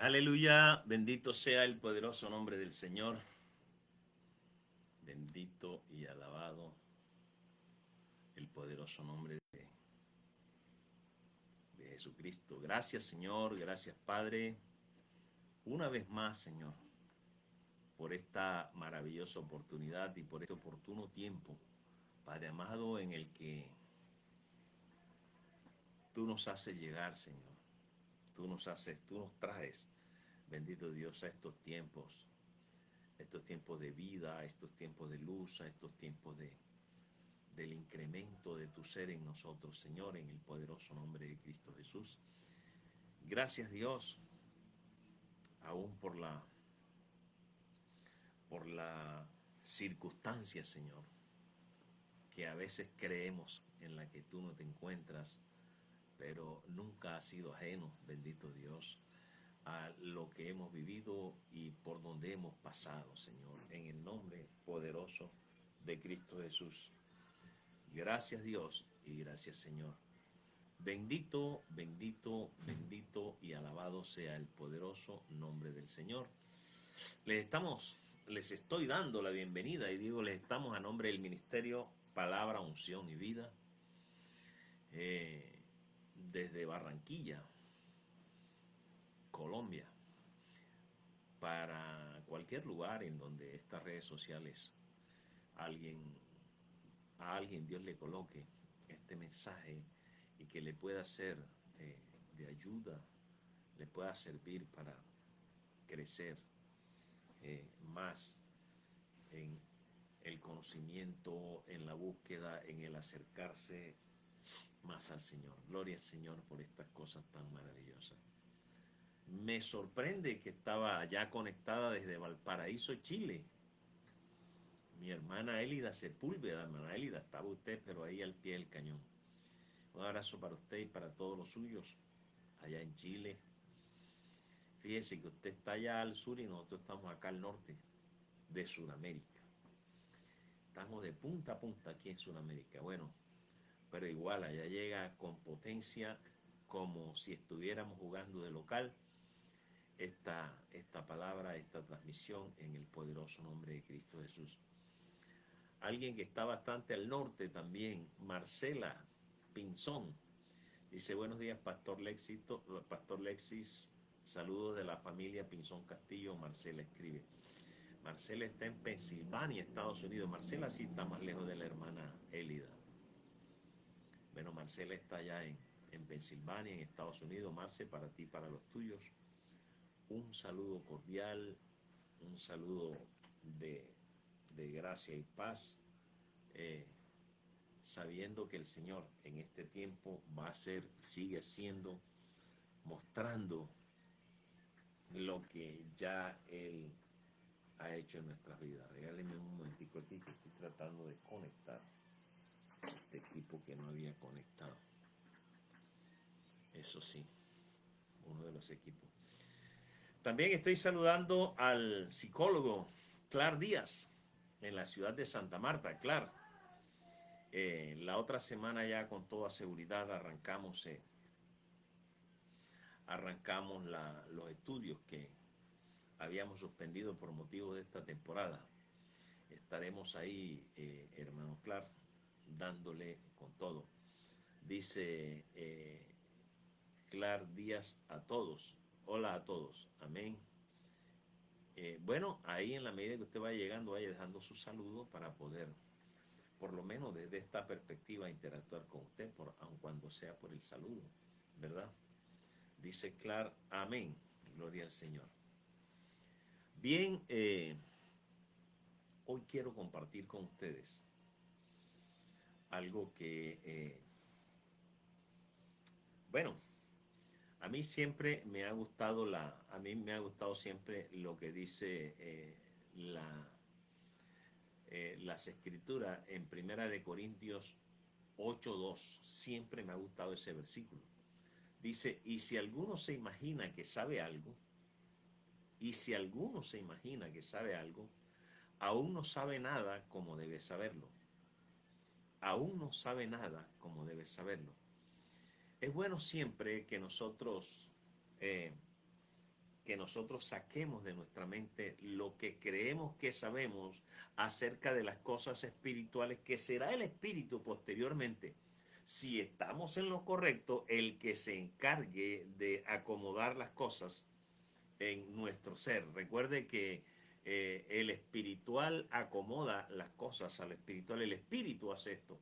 Aleluya, bendito sea el poderoso nombre del Señor. Bendito y alabado el poderoso nombre de Jesucristo. Gracias, Señor, gracias, Padre. Una vez más, Señor, por esta maravillosa oportunidad y por este oportuno tiempo, Padre amado, en el que tú nos haces llegar, Señor. Tú nos traes, bendito Dios, a estos tiempos de vida, a estos tiempos de luz, a estos tiempos del incremento de tu ser en nosotros, Señor, en el poderoso nombre de Cristo Jesús. Gracias, Dios, aún por la circunstancia, Señor, que a veces creemos en la que tú no te encuentras, pero nunca has sido ajeno, bendito Dios, a lo que hemos vivido y por donde hemos pasado, Señor, en el nombre poderoso de Cristo Jesús. Gracias, Dios, y gracias, Señor. Bendito, bendito, bendito y alabado sea el poderoso nombre del Señor. Les estoy dando la bienvenida y digo, les estamos a nombre del Ministerio Palabra, Unción y Vida, desde Barranquilla, Colombia, para cualquier lugar en donde estas redes sociales alguien, a alguien Dios le coloque este mensaje y que le pueda ser de ayuda, le pueda servir para crecer más en el conocimiento, en la búsqueda, en el acercarse más al Señor. Gloria al Señor por estas cosas tan maravillosas. Me sorprende que estaba ya conectada desde Valparaíso, Chile. Mi hermana Élida Sepúlveda, hermana Élida, estaba usted, pero ahí al pie del cañón. Un abrazo para usted y para todos los suyos, allá en Chile. Fíjese que usted está allá al sur y nosotros estamos acá al norte de Sudamérica. Estamos de punta a punta aquí en Sudamérica. Bueno, pero igual allá llega con potencia como si estuviéramos jugando de local esta palabra, esta transmisión en el poderoso nombre de Cristo Jesús. Alguien que está bastante al norte también, Marcela Pinzón, dice: buenos días, Pastor Lexis, saludos de la familia Pinzón Castillo. Marcela escribe. Marcela está en Pensilvania, Estados Unidos. Marcela sí está más lejos de la hermana Élida. Bueno, Marcela está allá en Pensilvania, en Estados Unidos. Marce, para ti, para los tuyos, un saludo cordial, un saludo de gracia y paz, sabiendo que el Señor en este tiempo va a ser, sigue siendo, mostrando lo que ya Él ha hecho en nuestras vidas. Regálenme un momentico aquí que estoy tratando de conectar este equipo que no había conectado. Eso sí, uno de los equipos. También estoy saludando al psicólogo Clar Díaz en la ciudad de Santa Marta. Clar, la otra semana ya con toda seguridad arrancamos los estudios que habíamos suspendido por motivo de esta temporada. Estaremos ahí, hermano Clar, dándole con todo. Dice Clar Díaz a todos. Hola a todos. Amén. Bueno, ahí en la medida que usted vaya llegando, vaya dejando su saludo para poder, por lo menos desde esta perspectiva, interactuar con usted, aun cuando sea por el saludo, ¿verdad? Dice Clar, amén. Gloria al Señor. Bien, hoy quiero compartir con ustedes algo que, bueno, a mí siempre me ha gustado siempre lo que dice las escrituras en Primera de Corintios 8:2. Siempre me ha gustado ese versículo. Dice: y si alguno se imagina que sabe algo, aún no sabe nada como debe saberlo. Aún no sabe nada como debe saberlo. Es bueno siempre que nosotros que nosotros saquemos de nuestra mente lo que creemos que sabemos acerca de las cosas espirituales, que será el Espíritu posteriormente, si estamos en lo correcto, el que se encargue de acomodar las cosas en nuestro ser. Recuerde que el espiritual acomoda las cosas al espiritual. El espíritu hace esto,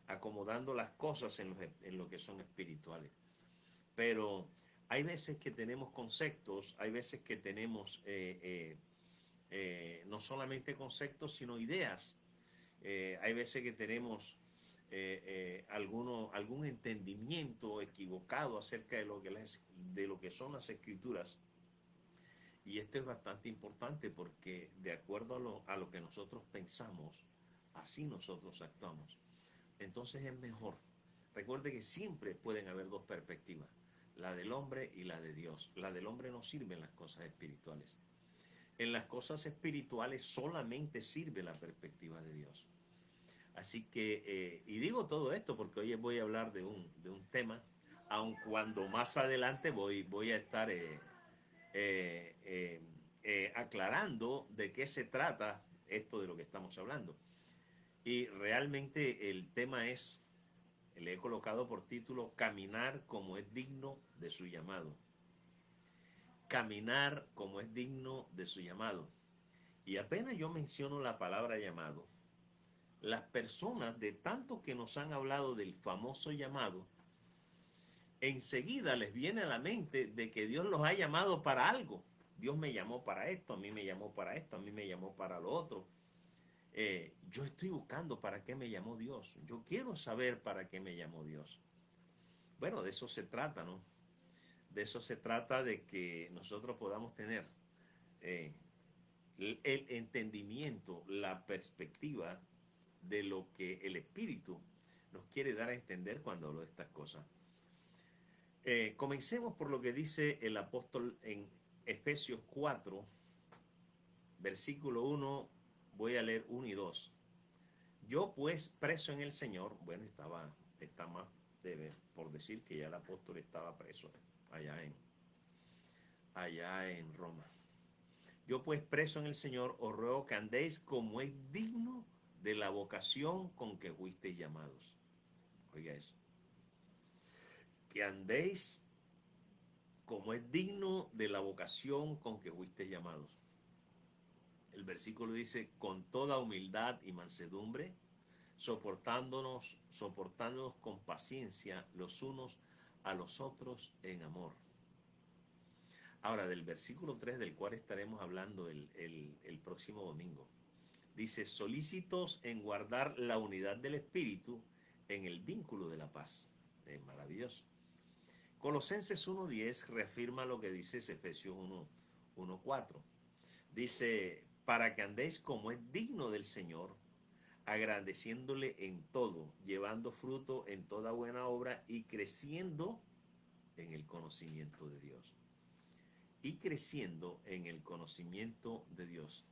acomodando las cosas en lo que son espirituales. Pero hay veces que tenemos conceptos, hay veces que tenemos no solamente conceptos, sino ideas. Hay veces que tenemos algún entendimiento equivocado acerca de lo que son las escrituras. Y esto es bastante importante porque de acuerdo a lo que nosotros pensamos, así nosotros actuamos. Entonces es mejor. Recuerde que siempre pueden haber dos perspectivas, la del hombre y la de Dios. La del hombre no sirve en las cosas espirituales. En las cosas espirituales solamente sirve la perspectiva de Dios. Así que, y digo todo esto porque hoy voy a hablar de un tema, aun cuando más adelante voy a estar aclarando de qué se trata esto de lo que estamos hablando. Y realmente el tema es, le he colocado por título, caminar como es digno de su llamado. Caminar como es digno de su llamado. Y apenas yo menciono la palabra llamado, las personas de tanto que nos han hablado del famoso llamado, enseguida les viene a la mente de que Dios los ha llamado para algo. Dios me llamó para esto, a mí me llamó para esto, a mí me llamó para lo otro. Yo estoy buscando para qué me llamó Dios. Yo quiero saber para qué me llamó Dios. Bueno, de eso se trata, ¿no? De eso se trata, de que nosotros podamos tener el entendimiento, la perspectiva de lo que el Espíritu nos quiere dar a entender cuando hablo de estas cosas. Comencemos por lo que dice el apóstol en Efesios 4, versículo 1, voy a leer 1 y 2. Yo pues, preso en el Señor, bueno, está más por decir que ya el apóstol estaba preso allá en Roma. Yo pues, preso en el Señor, os ruego que andéis como es digno de la vocación con que fuisteis llamados. Oiga eso. Que andéis como es digno de la vocación con que fuisteis llamados. El versículo dice, con toda humildad y mansedumbre, soportándonos con paciencia los unos a los otros en amor. Ahora, del versículo 3, del cual estaremos hablando el próximo domingo, dice, solícitos en guardar la unidad del Espíritu en el vínculo de la paz. Es maravilloso. Colosenses 1.10 reafirma lo que dice Efesios 1.4. Dice, para que andéis como es digno del Señor, agradeciéndole en todo, llevando fruto en toda buena obra y creciendo en el conocimiento de Dios. Y creciendo en el conocimiento de Dios.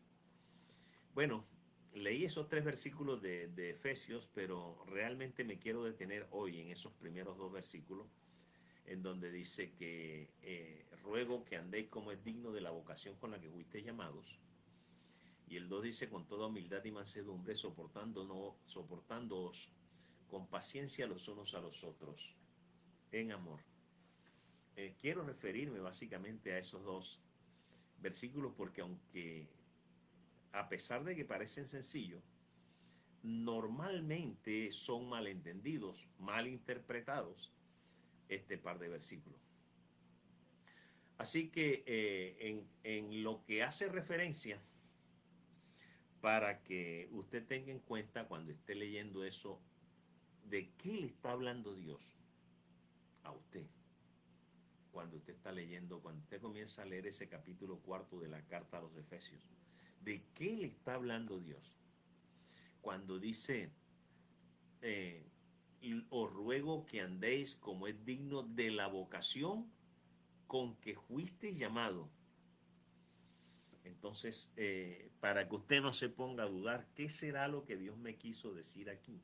Bueno, leí esos 3 versículos de Efesios, pero realmente me quiero detener hoy en esos primeros 2 versículos, en donde dice que ruego que andéis como es digno de la vocación con la que fuisteis llamados. Y el 2 dice, con toda humildad y mansedumbre, soportándoos con paciencia los unos a los otros, en amor. Quiero referirme básicamente a esos 2 versículos porque aunque a pesar de que parecen sencillos, normalmente son malentendidos, malinterpretados este par de versículos. Así que en lo que hace referencia, para que usted tenga en cuenta cuando esté leyendo eso, ¿de qué le está hablando Dios a usted? Cuando usted está leyendo, cuando usted comienza a leer ese capítulo 4 de la carta a los Efesios, ¿de qué le está hablando Dios? Cuando dice, os ruego que andéis como es digno de la vocación con que fuisteis llamado. Entonces, para que usted no se ponga a dudar, ¿qué será lo que Dios me quiso decir aquí?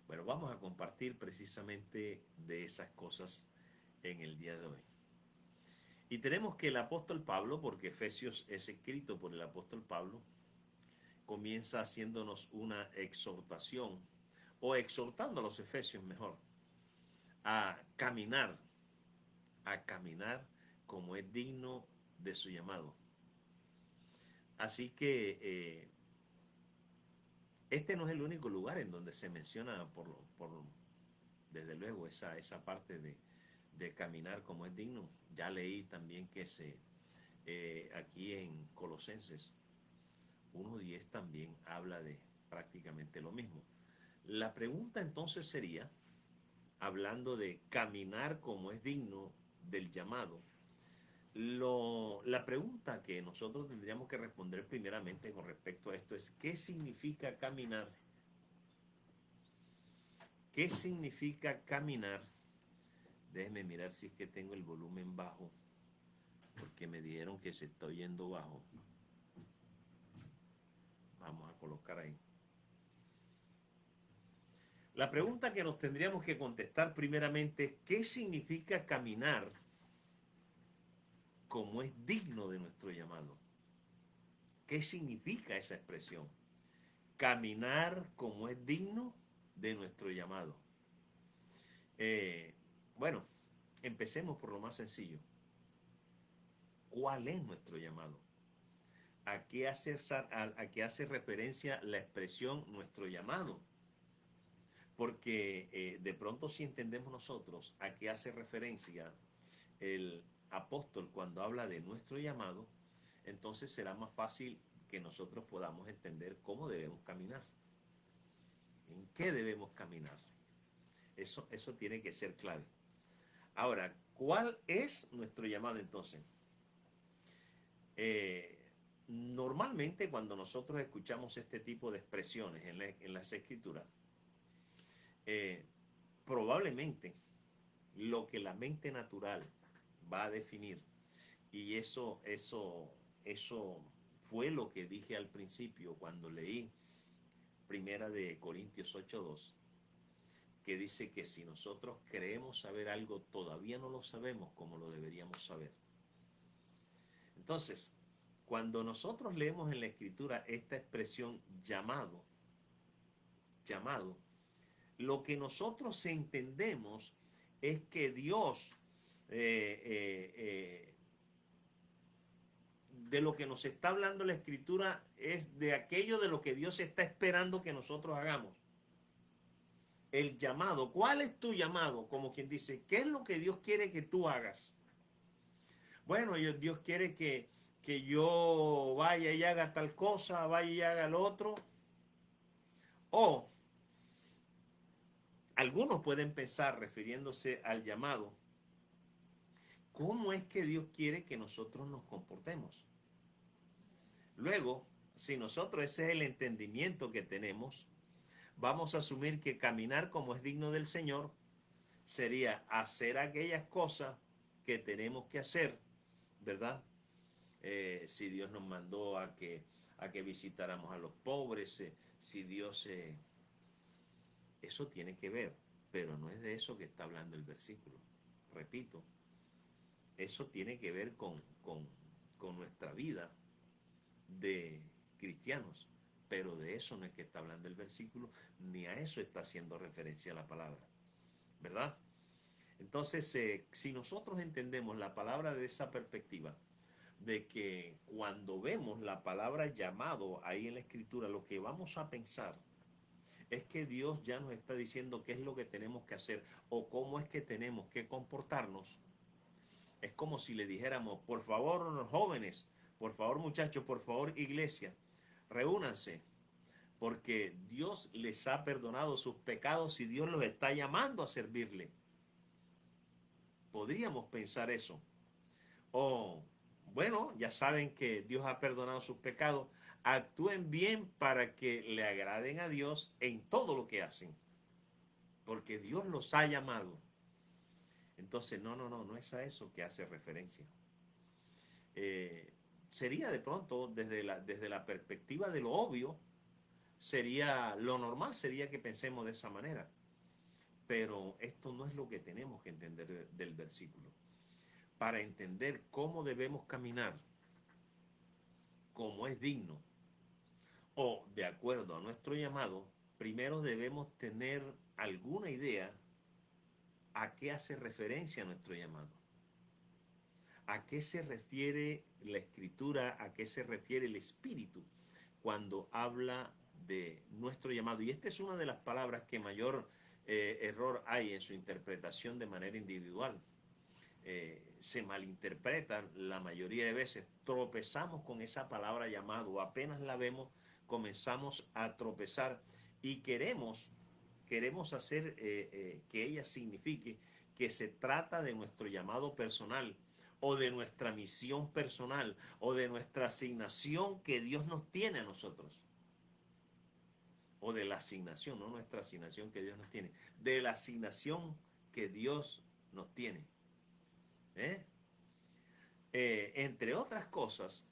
Bueno, vamos a compartir precisamente de esas cosas en el día de hoy. Y tenemos que el apóstol Pablo, porque Efesios es escrito por el apóstol Pablo, comienza haciéndonos una exhortación, o exhortando a los efesios mejor, a caminar, a caminar como es digno de su llamado. Así que este no es el único lugar en donde se menciona desde luego esa parte de caminar como es digno. Ya leí también que aquí en Colosenses 1:10 también habla de prácticamente lo mismo. La pregunta entonces sería, hablando de caminar como es digno del llamado, la pregunta que nosotros tendríamos que responder primeramente con respecto a esto es: ¿qué significa caminar? ¿Qué significa caminar? Déjenme mirar si es que tengo el volumen bajo, porque me dijeron que se está oyendo bajo. Vamos a colocar ahí. La pregunta que nos tendríamos que contestar primeramente es: ¿qué significa caminar como es digno de nuestro llamado? ¿Qué significa esa expresión? Caminar como es digno de nuestro llamado. Bueno, empecemos por lo más sencillo. ¿Cuál es nuestro llamado? ¿A qué hace referencia la expresión nuestro llamado? Porque de pronto si entendemos nosotros a qué hace referencia el apóstol cuando habla de nuestro llamado, entonces será más fácil que nosotros podamos entender cómo debemos caminar, en qué debemos caminar. Eso tiene que ser clave. Ahora, ¿cuál es nuestro llamado entonces? Normalmente cuando nosotros escuchamos este tipo de expresiones en las escrituras, probablemente lo que la mente natural va a definir, y eso fue lo que dije al principio cuando leí Primera de Corintios 8:2, que dice que si nosotros creemos saber algo, todavía no lo sabemos como lo deberíamos saber. Entonces, cuando nosotros leemos en la Escritura esta expresión llamado, lo que nosotros entendemos es que Dios, de lo que nos está hablando la Escritura, es de aquello de lo que Dios está esperando que nosotros hagamos. El llamado, ¿cuál es tu llamado? Como quien dice, ¿qué es lo que Dios quiere que tú hagas? Bueno, Dios quiere que yo vaya y haga tal cosa, vaya y haga lo otro. O algunos pueden pensar, refiriéndose al llamado, ¿cómo es que Dios quiere que nosotros nos comportemos? Luego, si nosotros ese es el entendimiento que tenemos, vamos a asumir que caminar como es digno del Señor sería hacer aquellas cosas que tenemos que hacer, ¿verdad? Si Dios nos mandó a que visitáramos a los pobres, si Dios... eso tiene que ver, pero no es de eso que está hablando el versículo. Repito, eso tiene que ver con nuestra vida de cristianos, pero de eso no es que está hablando el versículo, ni a eso está haciendo referencia la palabra, ¿verdad? Entonces, si nosotros entendemos la palabra de esa perspectiva, de que cuando vemos la palabra llamado ahí en la escritura, lo que vamos a pensar es que Dios ya nos está diciendo qué es lo que tenemos que hacer o cómo es que tenemos que comportarnos. Es como si le dijéramos: por favor, jóvenes, por favor, muchachos, por favor, iglesia, reúnanse, porque Dios les ha perdonado sus pecados y Dios los está llamando a servirle. Podríamos pensar eso. O, bueno, ya saben que Dios ha perdonado sus pecados, actúen bien para que le agraden a Dios en todo lo que hacen, porque Dios los ha llamado. Entonces, no es a eso que hace referencia. Sería de pronto, desde la perspectiva de lo obvio, lo normal sería que pensemos de esa manera. Pero esto no es lo que tenemos que entender del versículo. para entender cómo debemos caminar, como es digno, o de acuerdo a nuestro llamado, primero debemos tener alguna idea a qué hace referencia nuestro llamado. ¿A qué se refiere la Escritura? ¿A qué se refiere el Espíritu cuando habla de nuestro llamado? Y esta es una de las palabras que mayor error hay en su interpretación de manera individual. Se malinterpretan la mayoría de veces. Tropezamos con esa palabra llamado. Apenas la vemos, comenzamos a tropezar y queremos hacer que ella signifique que se trata de nuestro llamado personal, o de nuestra misión personal, o de nuestra asignación que Dios nos tiene a nosotros. O de la asignación, no nuestra asignación que Dios nos tiene, de la asignación que Dios nos tiene. Entre otras cosas,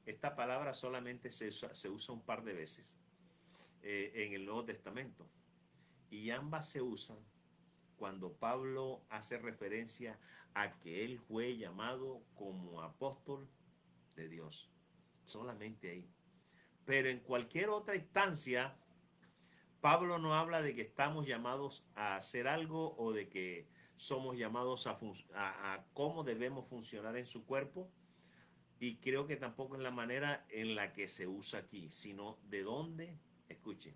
esta palabra solamente se usa un par de veces en el Nuevo Testamento. Y ambas se usan cuando Pablo hace referencia a que él fue llamado como apóstol de Dios. Solamente ahí. Pero en cualquier otra instancia, Pablo no habla de que estamos llamados a hacer algo o de que somos llamados a cómo debemos funcionar en su cuerpo. Y creo que tampoco es la manera en la que se usa aquí, sino de dónde, escuchen,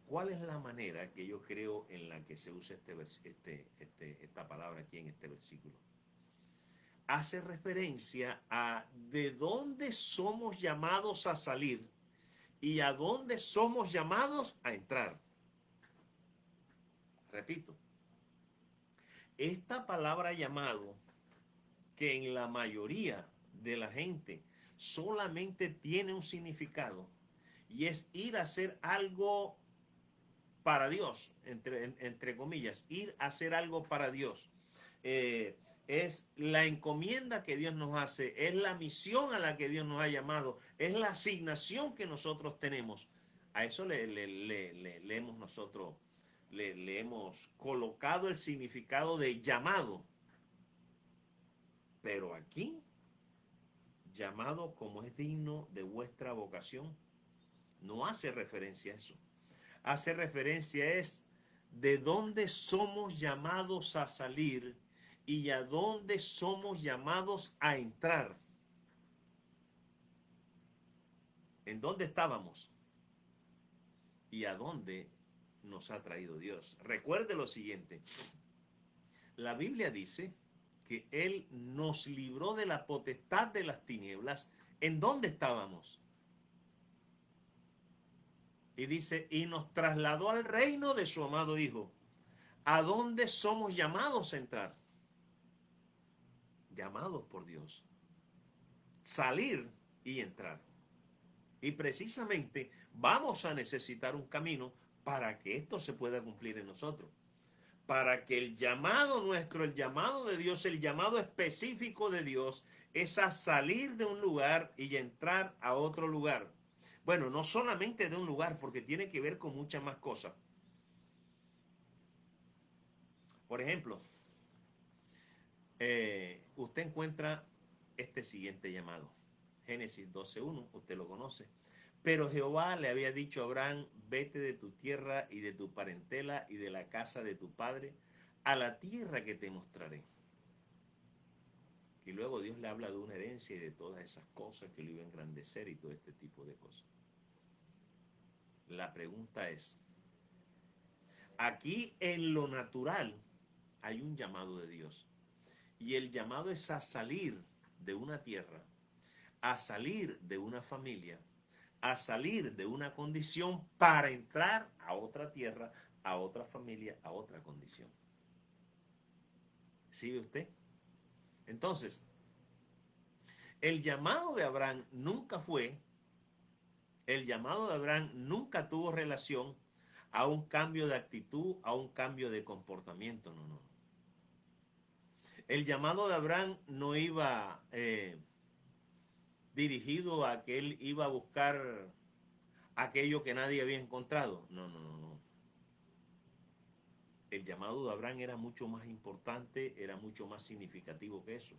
¿cuál es la manera que yo creo en la que se usa esta palabra aquí en este versículo? Hace referencia a de dónde somos llamados a salir y a dónde somos llamados a entrar. Repito, esta palabra llamado, que en la mayoría de la gente solamente tiene un significado, y es ir a hacer algo para Dios, entre comillas, ir a hacer algo para Dios. Es la encomienda que Dios nos hace, es la misión a la que Dios nos ha llamado, es la asignación que nosotros tenemos. A eso le hemos nosotros, le hemos colocado el significado de llamado. Pero aquí, llamado como es digno de vuestra vocación, no hace referencia a eso. Hace referencia es de dónde somos llamados a salir y a dónde somos llamados a entrar. ¿En dónde estábamos? ¿Y a dónde nos ha traído Dios? Recuerde lo siguiente. La Biblia dice que Él nos libró de la potestad de las tinieblas. ¿En dónde estábamos? Y dice, y nos trasladó al reino de su amado Hijo. ¿A dónde somos llamados a entrar? Llamados por Dios. Salir y entrar. Y precisamente vamos a necesitar un camino para que esto se pueda cumplir en nosotros. Para que el llamado nuestro, el llamado de Dios, el llamado específico de Dios, es a salir de un lugar y entrar a otro lugar. Bueno, no solamente de un lugar, porque tiene que ver con muchas más cosas. Por ejemplo, usted encuentra este siguiente llamado. Génesis 12:1, usted lo conoce. Pero Jehová le había dicho a Abraham, vete de tu tierra y de tu parentela y de la casa de tu padre a la tierra que te mostraré. Y luego Dios le habla de una herencia y de todas esas cosas que lo iba a engrandecer y todo este tipo de cosas. La pregunta es, aquí en lo natural hay un llamado de Dios. Y el llamado es a salir de una tierra, a salir de una familia, a salir de una condición para entrar a otra tierra, a otra familia, a otra condición. ¿Sí ve usted? Entonces, el llamado de Abraham nunca fue, el llamado de Abraham nunca tuvo relación a un cambio de actitud, a un cambio de comportamiento, no. El llamado de Abraham no iba dirigido a que él iba a buscar aquello que nadie había encontrado. No. El llamado de Abraham era mucho más importante, era mucho más significativo que eso.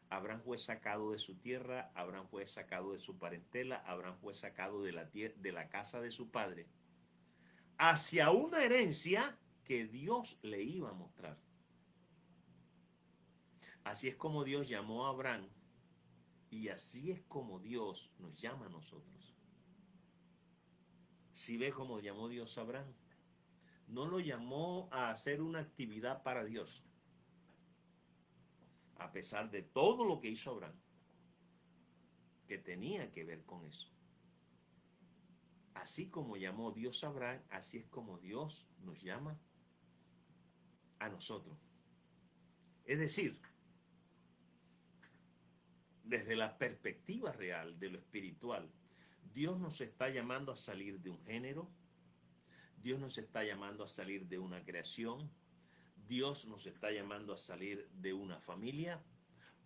Abraham fue sacado de su tierra, Abraham fue sacado de su parentela, Abraham fue sacado de la casa de su padre hacia una herencia que Dios le iba a mostrar. Así es como Dios llamó a Abraham y así es como Dios nos llama a nosotros. Si ve cómo llamó Dios a Abraham, no lo llamó a hacer una actividad para Dios, a pesar de todo lo que hizo Abraham, que tenía que ver con eso. Así como llamó Dios a Abraham, así es como Dios nos llama a nosotros. Es decir, desde la perspectiva real de lo espiritual, Dios nos está llamando a salir de un género, Dios nos está llamando a salir de una creación, Dios nos está llamando a salir de una familia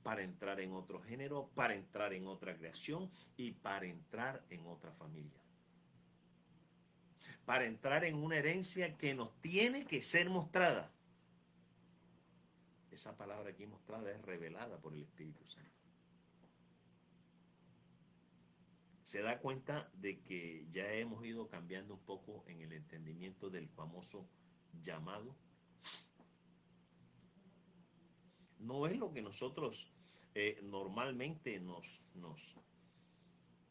para entrar en otro género, para entrar en otra creación y para entrar en otra familia. Para entrar en una herencia que nos tiene que ser mostrada. Esa palabra aquí mostrada es revelada por el Espíritu Santo. Se da cuenta de que ya hemos ido cambiando un poco en el entendimiento del famoso llamado. No es lo que nosotros normalmente nos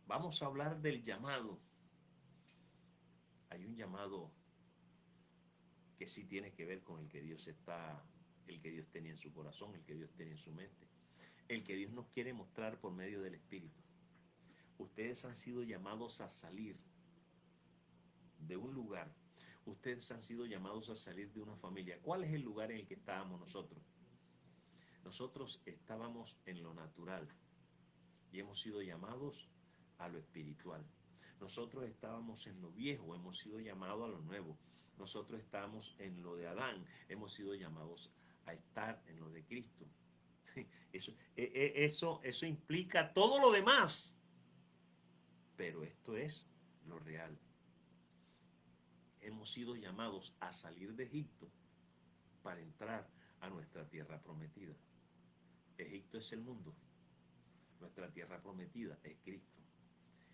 vamos a hablar del llamado. Hay un llamado que sí tiene que ver con el que Dios tenía en su corazón, el que Dios tenía en su mente, el que Dios nos quiere mostrar por medio del Espíritu. Ustedes han sido llamados a salir de un lugar. Ustedes han sido llamados a salir de una familia. ¿Cuál es el lugar en el que estábamos nosotros? Nosotros estábamos en lo natural y hemos sido llamados a lo espiritual. Nosotros estábamos en lo viejo, hemos sido llamados a lo nuevo. Nosotros estábamos en lo de Adán, hemos sido llamados a estar en lo de Cristo. Eso implica todo lo demás. Pero esto es lo real. Hemos sido llamados a salir de Egipto para entrar a nuestra tierra prometida. Egipto es el mundo. Nuestra tierra prometida es Cristo.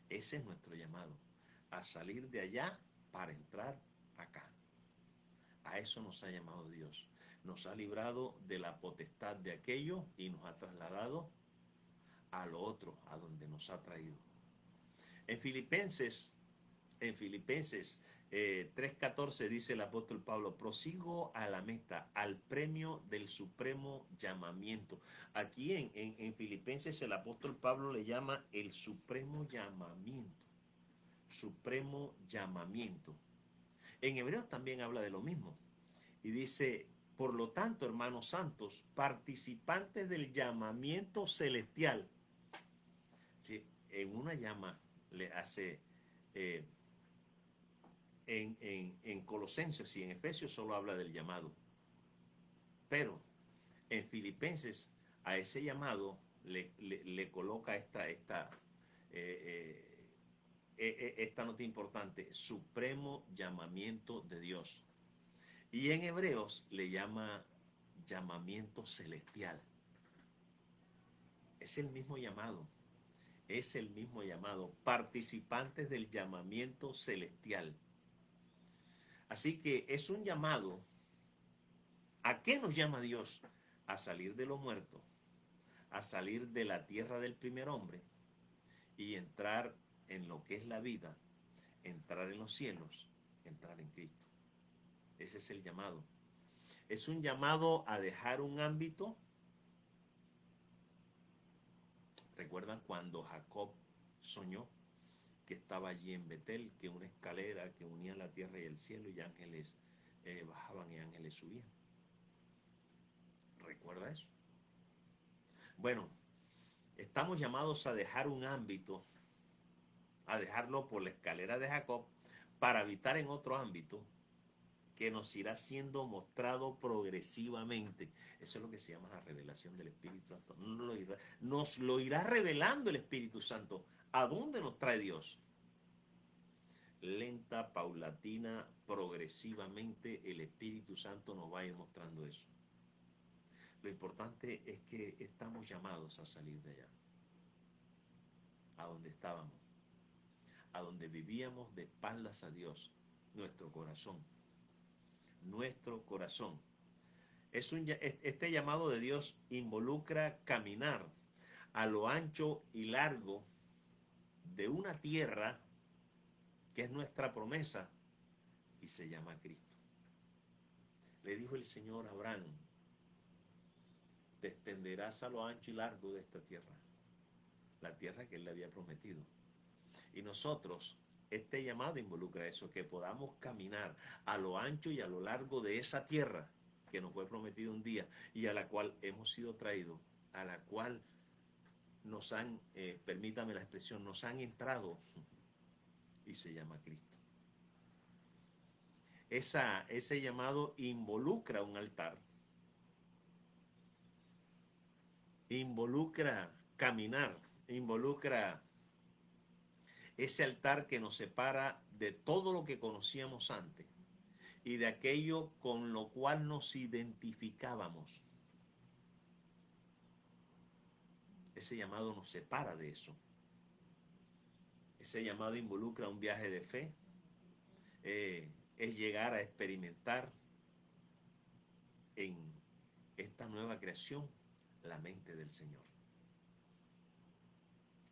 Ese es nuestro llamado, a salir de allá para entrar acá. A eso nos ha llamado Dios. Nos ha librado de la potestad de aquello y nos ha trasladado a lo otro, a donde nos ha traído. En Filipenses 3:14 dice el apóstol Pablo: prosigo a la meta, al premio del supremo llamamiento. Aquí en Filipenses el apóstol Pablo le llama el supremo llamamiento. Supremo llamamiento. En Hebreos también habla de lo mismo. Y dice: por lo tanto, hermanos santos, participantes del llamamiento celestial. Sí, en una llama le hace... en Colosenses y en Efesios solo habla del llamado. Pero en Filipenses a ese llamado le coloca esta nota importante: supremo llamamiento de Dios. Y en Hebreos le llama llamamiento celestial. Es el mismo llamado. Es el mismo llamado. Participantes del llamamiento celestial. Así que es un llamado. ¿A qué nos llama Dios? A salir de lo muerto, a salir de la tierra del primer hombre y entrar en lo que es la vida, entrar en los cielos, entrar en Cristo. Ese es el llamado. Es un llamado a dejar un ámbito. ¿Recuerdan cuando Jacob soñó que estaba allí en Betel, que una escalera que unía la tierra y el cielo, y ángeles bajaban y ángeles subían? ¿Recuerda eso? Bueno, estamos llamados a dejar un ámbito, a dejarlo por la escalera de Jacob, para habitar en otro ámbito que nos irá siendo mostrado progresivamente. Eso es lo que se llama la revelación del Espíritu Santo. Nos lo irá revelando el Espíritu Santo. ¿A dónde nos trae Dios? Lenta, paulatina, progresivamente el Espíritu Espíritu Santo nos va a ir mostrando eso. Lo importante es que estamos llamados a salir de allá, a donde estábamos, a donde vivíamos de espaldas a Dios, nuestro corazón. Nuestro corazón. Este llamado de Dios involucra caminar a lo ancho y largo de una tierra que es nuestra promesa y se llama Cristo. Le dijo el Señor a Abraham, te extenderás a lo ancho y largo de esta tierra, la tierra que él le había prometido. Y nosotros, este llamado involucra eso, que podamos caminar a lo ancho y a lo largo de esa tierra que nos fue prometido un día y a la cual hemos sido traídos, a la cual nos han, permítame la expresión, nos han entrado y se llama Cristo. Ese llamado involucra un altar, involucra caminar, involucra ese altar que nos separa de todo lo que conocíamos antes y de aquello con lo cual nos identificábamos. Ese llamado nos separa de eso. Ese llamado involucra un viaje de fe, es llegar a experimentar en esta nueva creación la mente del Señor.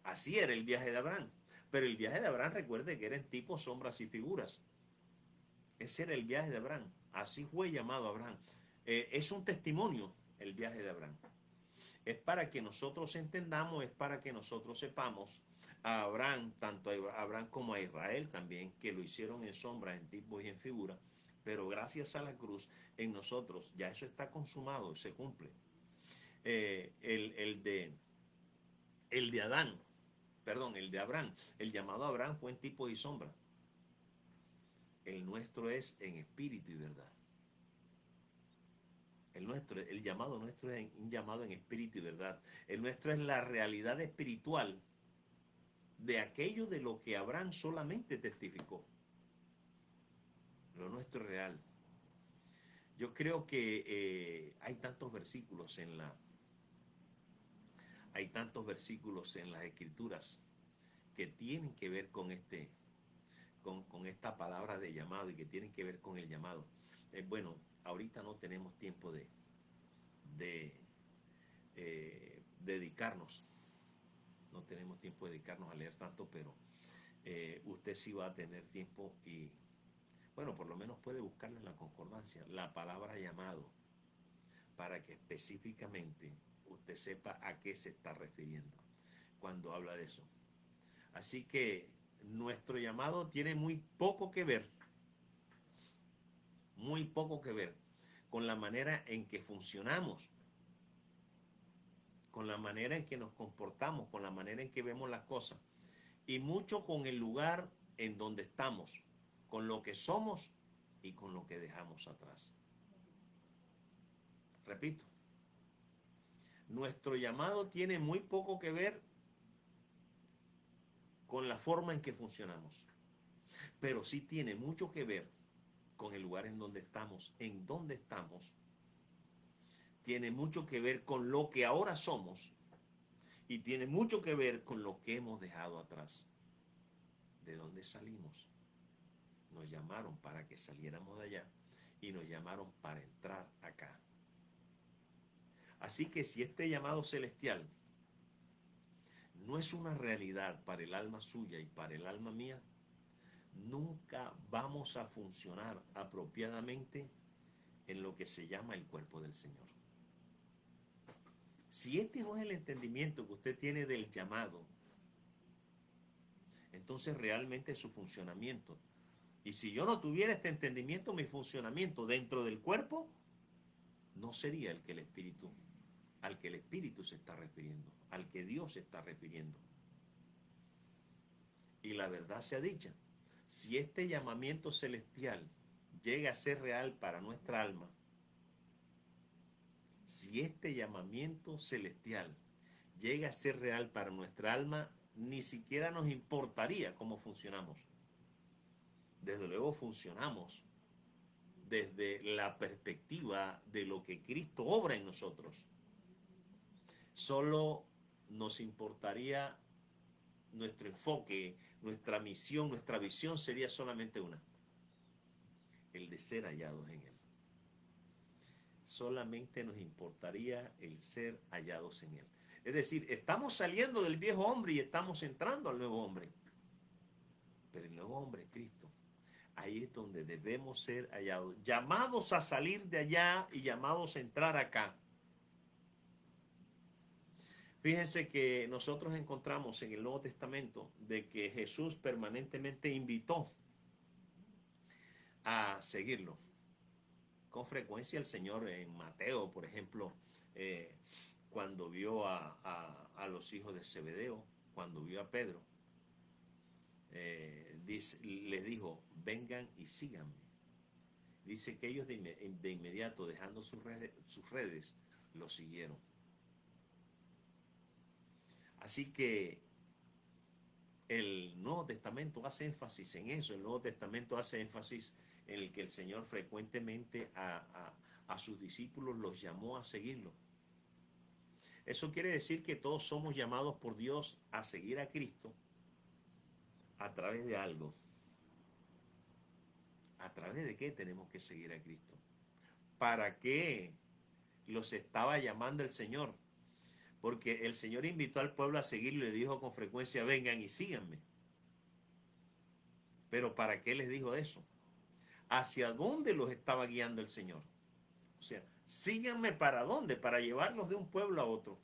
Así era el viaje de Abraham. Pero el viaje de Abraham, recuerde que era en tipos, sombras y figuras. Ese era el viaje de Abraham. Así fue llamado Abraham. Es un testimonio el viaje de Abraham. Es para que nosotros entendamos, es para que nosotros sepamos a Abraham, tanto a Abraham como a Israel también, que lo hicieron en sombras, en tipos y en figuras. Pero gracias a la cruz, en nosotros ya eso está consumado, se cumple. El de Adán, perdón, el de Abraham, el llamado a Abraham fue en tipo y sombra. El nuestro es en espíritu y verdad. El llamado nuestro es un llamado en espíritu y verdad. El nuestro es la realidad espiritual de aquello de lo que Abraham solamente testificó. Lo nuestro es real. Yo creo que hay tantos versículos en las Escrituras que tienen que ver con esta palabra de llamado y que tienen que ver con el llamado. Bueno, ahorita no tenemos tiempo de dedicarnos. No tenemos tiempo de dedicarnos a leer tanto, pero usted sí va a tener tiempo y, bueno, por lo menos puede buscarla en la concordancia, la palabra llamado, para que específicamente usted sepa a qué se está refiriendo cuando habla de eso. Así que nuestro llamado tiene muy poco que ver con la manera en que funcionamos, con la manera en que nos comportamos, con la manera en que vemos las cosas, y mucho con el lugar en donde estamos, con lo que somos y con lo que dejamos atrás. Repito, nuestro llamado tiene muy poco que ver con la forma en que funcionamos, pero sí tiene mucho que ver con el lugar en donde estamos, tiene mucho que ver con lo que ahora somos y tiene mucho que ver con lo que hemos dejado atrás. ¿De dónde salimos? Nos llamaron para que saliéramos de allá y nos llamaron para entrar acá. Así que si este llamado celestial no es una realidad para el alma suya y para el alma mía, nunca vamos a funcionar apropiadamente en lo que se llama el cuerpo del Señor. Si este no es el entendimiento que usted tiene del llamado, entonces realmente su funcionamiento, y si yo no tuviera este entendimiento, mi funcionamiento dentro del cuerpo no sería al que el Espíritu se está refiriendo, al que Dios se está refiriendo. Y la verdad sea dicha, si este llamamiento celestial llega a ser real para nuestra alma, si este llamamiento celestial llega a ser real para nuestra alma, ni siquiera nos importaría cómo funcionamos. Desde luego funcionamos desde la perspectiva de lo que Cristo obra en nosotros, solo nos importaría nuestro enfoque, nuestra misión, nuestra visión sería solamente una: el de ser hallados en Él. Solamente nos importaría el ser hallados en Él. Es decir, estamos saliendo del viejo hombre y estamos entrando al nuevo hombre. Pero el nuevo hombre es Cristo. Ahí es donde debemos ser hallados, llamados a salir de allá y llamados a entrar acá. Fíjense que nosotros encontramos en el Nuevo Testamento de que Jesús permanentemente invitó a seguirlo. Con frecuencia el Señor en Mateo, por ejemplo, cuando vio a los hijos de Zebedeo, cuando vio a Pedro, les dijo: vengan y síganme. Dice que ellos de inmediato, dejando sus redes, lo siguieron. Así que el Nuevo Testamento hace énfasis en eso. El Nuevo Testamento hace énfasis en el que el Señor frecuentemente a sus discípulos los llamó a seguirlo. Eso quiere decir que todos somos llamados por Dios a seguir a Cristo a través de algo. ¿A través de qué tenemos que seguir a Cristo? ¿Para qué los estaba llamando el Señor? Porque el Señor invitó al pueblo a seguirlo y le dijo con frecuencia: vengan y síganme. Pero ¿para qué les dijo eso? ¿Hacia dónde los estaba guiando el Señor? O sea, síganme, ¿para dónde? Para llevarlos de un pueblo a otro.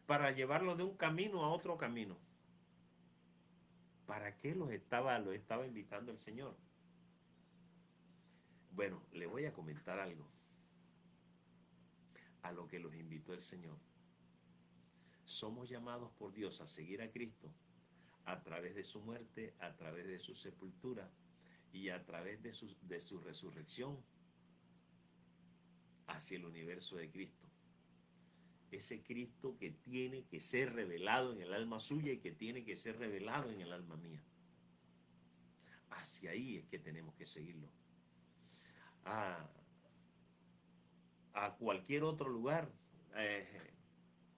Para llevarlos de un camino a otro camino. ¿Para qué los estaba invitando el Señor? Bueno, le voy a comentar algo a lo que los invitó el Señor. Somos llamados por Dios a seguir a Cristo a través de su muerte, a través de su sepultura y a través de su resurrección hacia el universo de Cristo. Ese Cristo que tiene que ser revelado en el alma suya y que tiene que ser revelado en el alma mía. Hacia ahí es que tenemos que seguirlo. A cualquier otro lugar,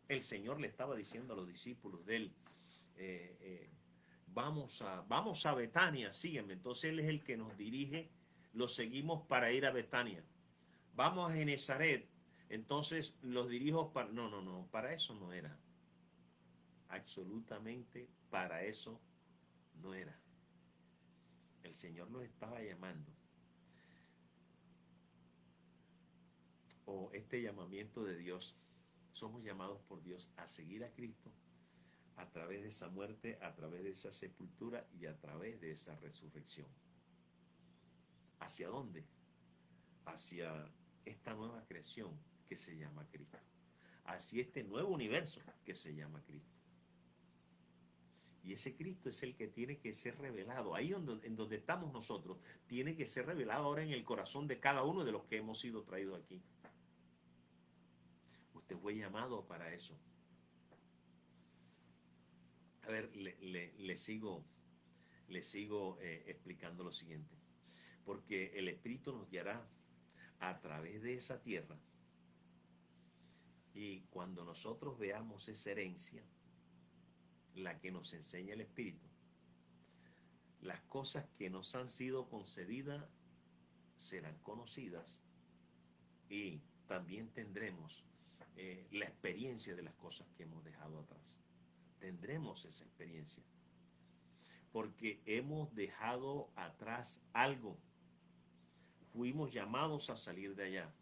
el Señor le estaba diciendo a los discípulos de él: vamos a Betania, sígueme. Entonces Él es el que nos dirige, los seguimos para ir a Betania. Vamos a Genezaret, entonces los dirijo para... No, para eso no era. Absolutamente para eso no era. El Señor los estaba llamando. O este llamamiento de Dios, somos llamados por Dios a seguir a Cristo a través de esa muerte, a través de esa sepultura y a través de esa resurrección. ¿Hacia dónde? Hacia esta nueva creación que se llama Cristo. Hacia este nuevo universo que se llama Cristo. Y ese Cristo es el que tiene que ser revelado. Ahí en donde estamos nosotros, tiene que ser revelado ahora en el corazón de cada uno de los que hemos sido traídos aquí. Usted fue llamado para eso. A ver, le sigo explicando lo siguiente. Porque el Espíritu nos guiará a través de esa tierra. Y cuando nosotros veamos esa herencia, la que nos enseña el Espíritu, las cosas que nos han sido concedidas serán conocidas y también tendremos la experiencia de las cosas que hemos dejado atrás. Tendremos esa experiencia porque hemos dejado atrás algo. Fuimos llamados a salir de allá.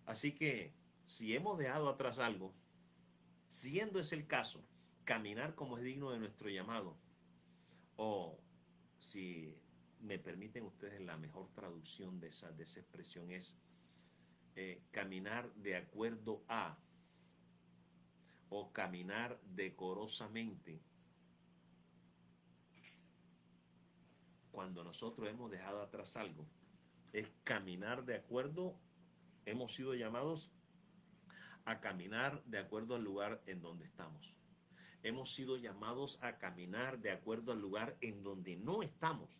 Así que si hemos dejado atrás algo, siendo ese el caso, caminar como es digno de nuestro llamado, o si me permiten ustedes, la mejor traducción de esa expresión es caminar de acuerdo a, o caminar decorosamente. Cuando nosotros hemos dejado atrás algo, es caminar de acuerdo, hemos sido llamados a caminar de acuerdo al lugar en donde estamos. Hemos sido llamados a caminar de acuerdo al lugar en donde no estamos.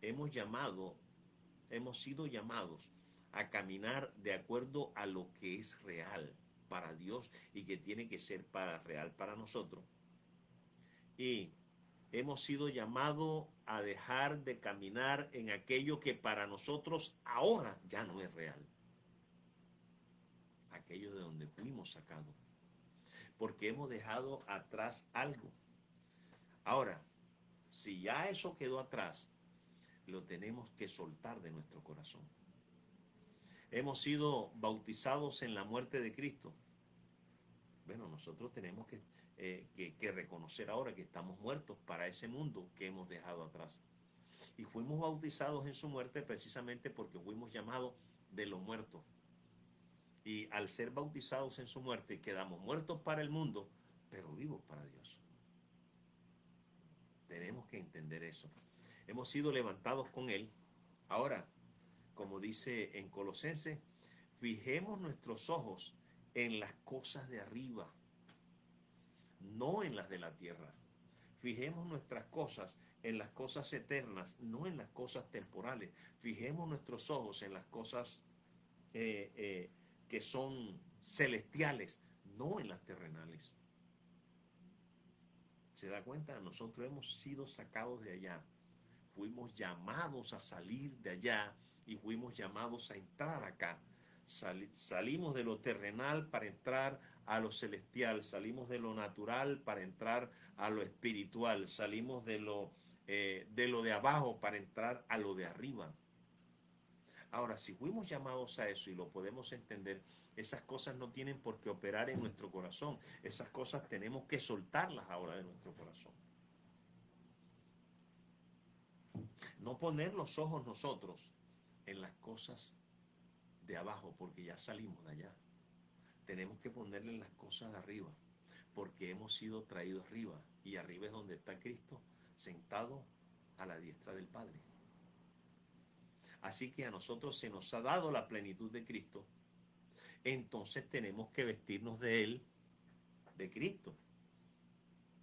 hemos sido llamados a caminar de acuerdo a lo que es real para Dios y que tiene que ser real para nosotros. Y hemos sido llamados a dejar de caminar en aquello que para nosotros ahora ya no es real. Aquello de donde fuimos sacados. Porque hemos dejado atrás algo. Ahora, si ya eso quedó atrás, lo tenemos que soltar de nuestro corazón. Hemos sido bautizados en la muerte de Cristo. Bueno, nosotros tenemos que reconocer ahora que estamos muertos para ese mundo que hemos dejado atrás. Y fuimos bautizados en su muerte precisamente porque fuimos llamados de los muertos. Y al ser bautizados en su muerte, quedamos muertos para el mundo, pero vivos para Dios. Tenemos que entender eso. Hemos sido levantados con Él. Ahora, como dice en Colosenses, fijemos nuestros ojos en las cosas de arriba, no en las de la tierra. Fijemos nuestras cosas en las cosas eternas, no en las cosas temporales. Fijemos nuestros ojos en las cosas que son celestiales, no en las terrenales. ¿Se da cuenta? Nosotros hemos sido sacados de allá. Fuimos llamados a salir de allá y fuimos llamados a entrar acá. Salimos de lo terrenal para entrar a lo celestial. Salimos de lo natural para entrar a lo espiritual. Salimos de lo de abajo para entrar a lo de arriba. Ahora, si fuimos llamados a eso y lo podemos entender, esas cosas no tienen por qué operar en nuestro corazón. Esas cosas tenemos que soltarlas ahora de nuestro corazón. No poner los ojos nosotros en las cosas de abajo, porque ya salimos de allá. Tenemos que ponerle en las cosas de arriba, porque hemos sido traídos arriba. Y arriba es donde está Cristo, sentado a la diestra del Padre. Así que a nosotros se nos ha dado la plenitud de Cristo. Entonces tenemos que vestirnos de Él, de Cristo.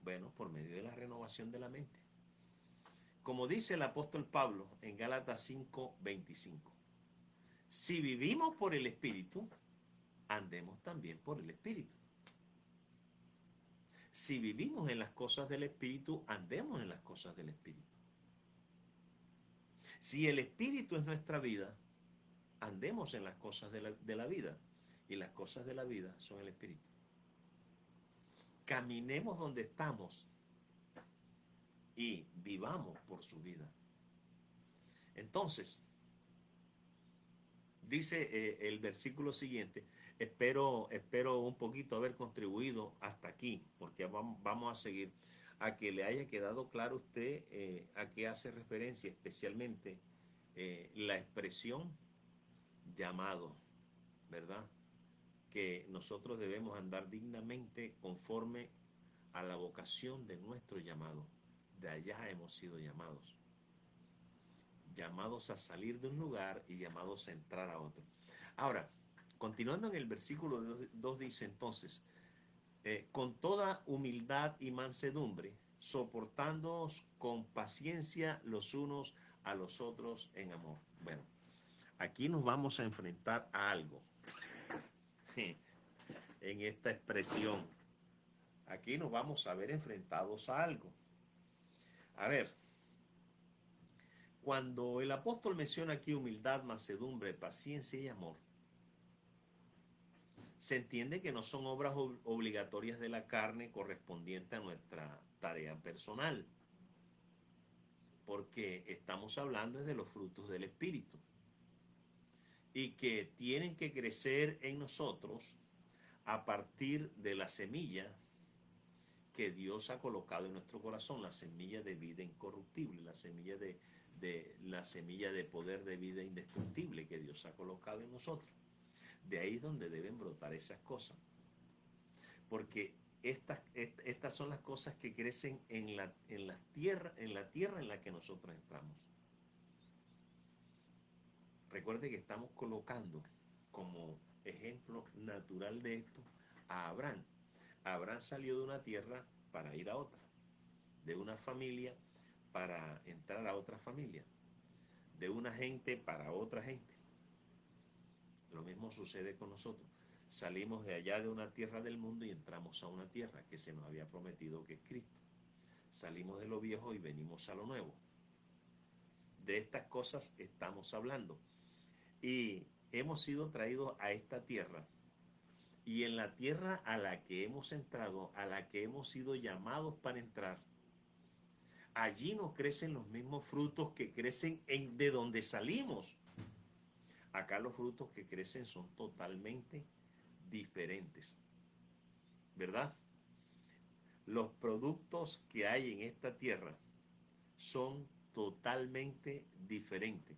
Bueno, por medio de la renovación de la mente. Como dice el apóstol Pablo en Gálatas 5:25. Si vivimos por el Espíritu, andemos también por el Espíritu. Si vivimos en las cosas del Espíritu, andemos en las cosas del Espíritu. Si el Espíritu es nuestra vida, andemos en las cosas de la vida. Y las cosas de la vida son el Espíritu. Caminemos donde estamos y vivamos por su vida. Entonces, dice el versículo siguiente, espero un poquito haber contribuido hasta aquí, porque vamos a seguir, a que le haya quedado claro a usted a qué hace referencia, especialmente la expresión llamado, ¿verdad? Que nosotros debemos andar dignamente conforme a la vocación de nuestro llamado. De allá hemos sido llamados. Llamados a salir de un lugar y llamados a entrar a otro. Ahora, continuando en el versículo 2 dice entonces, con toda humildad y mansedumbre, soportándoos con paciencia los unos a los otros en amor. Bueno, aquí nos vamos a enfrentar a algo en esta expresión. Aquí nos vamos a ver enfrentados a algo. A ver, cuando el apóstol menciona aquí humildad, mansedumbre, paciencia y amor, se entiende que no son obras obligatorias de la carne correspondientes a nuestra tarea personal, porque estamos hablando de los frutos del Espíritu y que tienen que crecer en nosotros a partir de la semilla que Dios ha colocado en nuestro corazón, la semilla de vida incorruptible, la semilla de poder de vida indestructible que Dios ha colocado en nosotros. De ahí es donde deben brotar esas cosas. Porque estas son las cosas que crecen en la tierra en la que nosotros entramos. Recuerde que estamos colocando como ejemplo natural de esto a Abraham. Abraham salió de una tierra para ir a otra, de una familia para entrar a otra familia. de una gente para otra gente. Lo mismo sucede con nosotros. Salimos de allá de una tierra del mundo y entramos a una tierra que se nos había prometido, que es Cristo. Salimos de lo viejo y venimos a lo nuevo. De estas cosas estamos hablando. Y hemos sido traídos a esta tierra. Y en la tierra a la que hemos entrado, a la que hemos sido llamados para entrar, allí no crecen los mismos frutos que crecen de donde salimos. Acá los frutos que crecen son totalmente diferentes, ¿verdad? Los productos que hay en esta tierra son totalmente diferentes.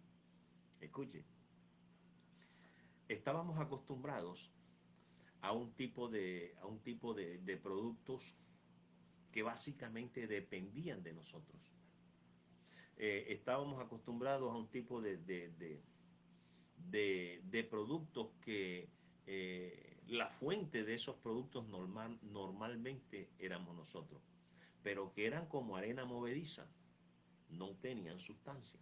Escuche, estábamos acostumbrados a un tipo de productos que básicamente dependían de nosotros. Estábamos acostumbrados a un tipo de productos que la fuente de esos productos normalmente éramos nosotros, pero que eran como arena movediza, no tenían sustancia.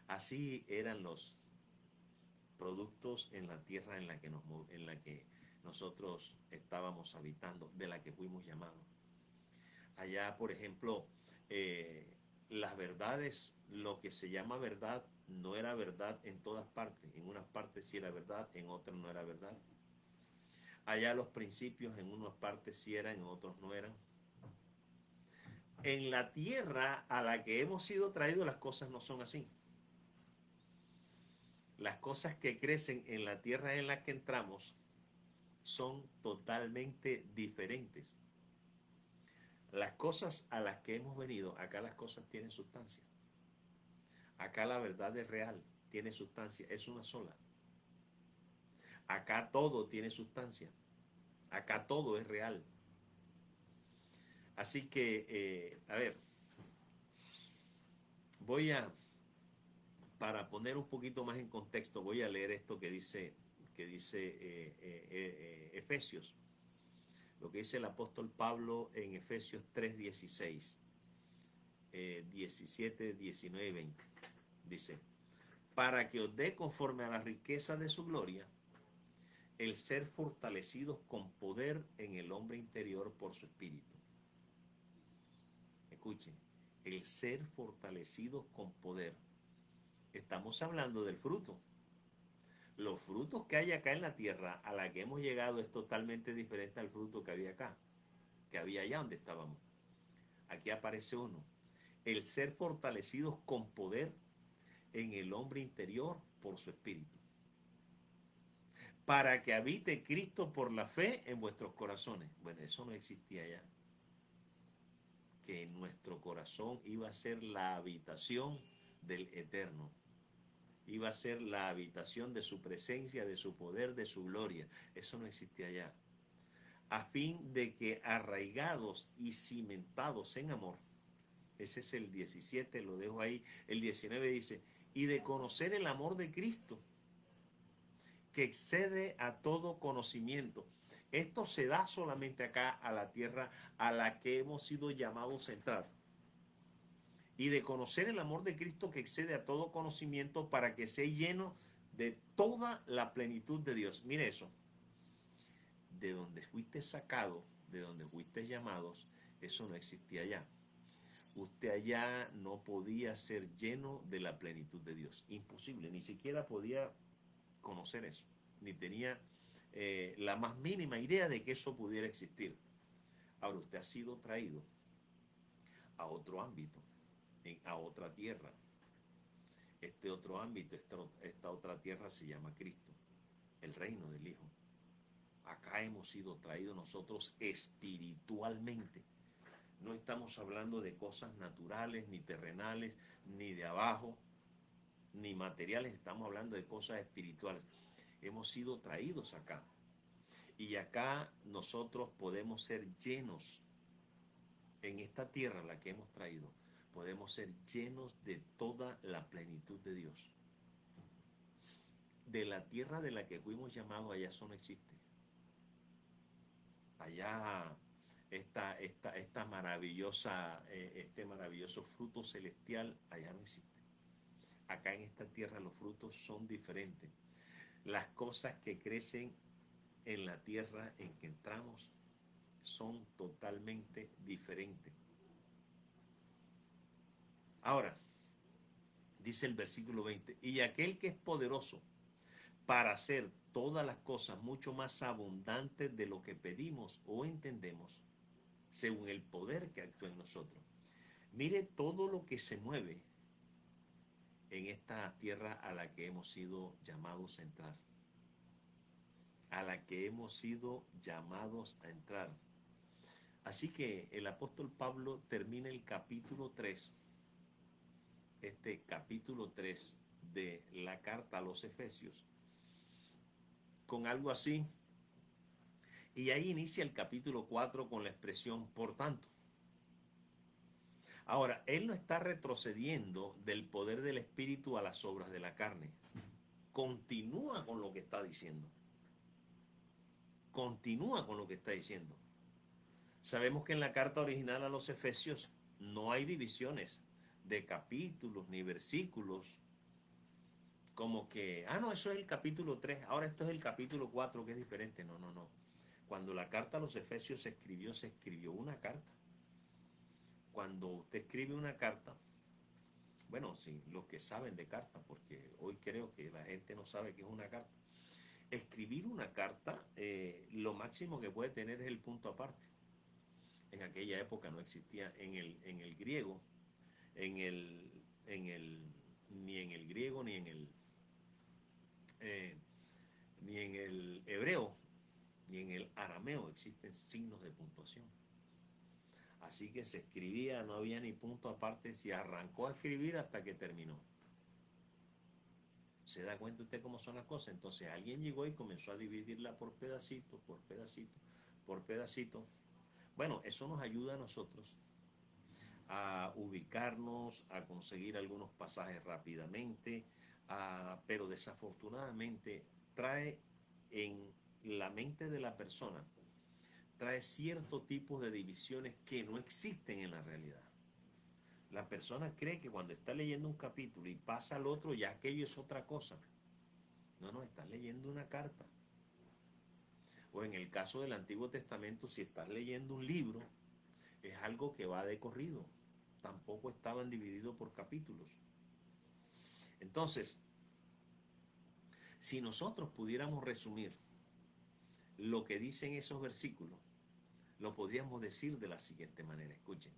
Así eran los productos en la tierra en la que nosotros estábamos habitando, de la que fuimos llamados. Allá, por ejemplo, las verdades, lo que se llama verdad, no era verdad en todas partes. En unas partes sí era verdad, en otras no era verdad. Allá los principios en unas partes sí eran, en otros no eran. En la tierra a la que hemos sido traídos, las cosas no son así. Las cosas que crecen en la tierra en la que entramos son totalmente diferentes. Las cosas a las que hemos venido, acá las cosas tienen sustancia. Acá la verdad es real, tiene sustancia, es una sola. Acá todo tiene sustancia. Acá todo es real. Así que, a ver, para poner un poquito más en contexto, voy a leer esto que dice Efesios. Lo que dice el apóstol Pablo en Efesios 3:16, 17, 19 y 20. Dice, para que os dé conforme a la riqueza de su gloria, el ser fortalecidos con poder en el hombre interior por su espíritu. Escuchen, el ser fortalecidos con poder. Estamos hablando del fruto. Los frutos que hay acá en la tierra a la que hemos llegado es totalmente diferente al fruto que había acá, que había allá donde estábamos. Aquí aparece uno. El ser fortalecidos con poder en el hombre interior por su espíritu. Para que habite Cristo por la fe en vuestros corazones. Bueno, eso no existía allá. Que en nuestro corazón iba a ser la habitación del Eterno. Iba a ser la habitación de su presencia, de su poder, de su gloria. Eso no existía allá. A fin de que arraigados y cimentados en amor, ese es el 17, lo dejo ahí, el 19 dice, y de conocer el amor de Cristo, que excede a todo conocimiento. Esto se da solamente acá a la tierra a la que hemos sido llamados a entrar. Y de conocer el amor de Cristo que excede a todo conocimiento para que sea lleno de toda la plenitud de Dios. Mire eso. De donde fuiste sacado, de donde fuiste llamados, eso no existía allá. Usted allá no podía ser lleno de la plenitud de Dios. Imposible, ni siquiera podía conocer eso. Ni tenía la más mínima idea de que eso pudiera existir. Ahora usted ha sido traído a otro ámbito, a otra tierra. Este otro ámbito, esta otra tierra se llama Cristo, el reino del Hijo. Acá hemos sido traídos nosotros espiritualmente. No estamos hablando de cosas naturales, ni terrenales, ni de abajo, ni materiales. Estamos hablando de cosas espirituales. Hemos sido traídos acá. Y acá nosotros podemos ser llenos. En esta tierra a la que hemos traído, podemos ser llenos de toda la plenitud de Dios. De la tierra de la que fuimos llamados, allá eso no existe. Allá este maravilloso fruto celestial, allá no existe. acá en esta tierra los frutos son diferentes. Las cosas que crecen en la tierra en que entramos son totalmente diferentes. Ahora, dice el versículo 20, y aquel que es poderoso para hacer todas las cosas mucho más abundantes de lo que pedimos o entendemos, según el poder que actúa en nosotros. Mire todo lo que se mueve en esta tierra a la que hemos sido llamados a entrar. A la que hemos sido llamados a entrar. Así que el apóstol Pablo termina el capítulo 3, este capítulo 3 de la carta a los Efesios, con algo así. Y ahí inicia el capítulo 4 con la expresión por tanto. Ahora, él no está retrocediendo del poder del Espíritu a las obras de la carne. Continúa con lo que está diciendo. Continúa con lo que está diciendo. Sabemos que en la carta original a los Efesios no hay divisiones de capítulos ni versículos. Como que, no, eso es el capítulo 3, ahora esto es el capítulo 4 que es diferente. No, no, no. Cuando la carta a los Efesios se escribió una carta. Cuando usted escribe una carta, bueno, sí, los que saben de carta, porque hoy creo que la gente no sabe qué es una carta. Escribir una carta, lo máximo que puede tener es el punto aparte. En aquella época no existía en el griego, ni en el griego, ni en el hebreo, ni en el arameo existen signos de puntuación. Así que se escribía, no había ni punto aparte, se arrancó a escribir hasta que terminó. ¿Se da cuenta usted cómo son las cosas? Entonces alguien llegó y comenzó a dividirla por pedacito, por pedacito, por pedacito. Bueno, eso nos ayuda a nosotros a ubicarnos, a conseguir algunos pasajes rápidamente, pero desafortunadamente trae en la mente de la persona, trae cierto tipo de divisiones que no existen en la realidad. La persona cree que cuando está leyendo un capítulo y pasa al otro, ya aquello es otra cosa. No, no, estás leyendo una carta. O en el caso del Antiguo Testamento, si estás leyendo un libro, es algo que va de corrido. Tampoco estaban divididos por capítulos. Entonces, si nosotros pudiéramos resumir lo que dicen esos versículos, lo podríamos decir de la siguiente manera. Escuchen.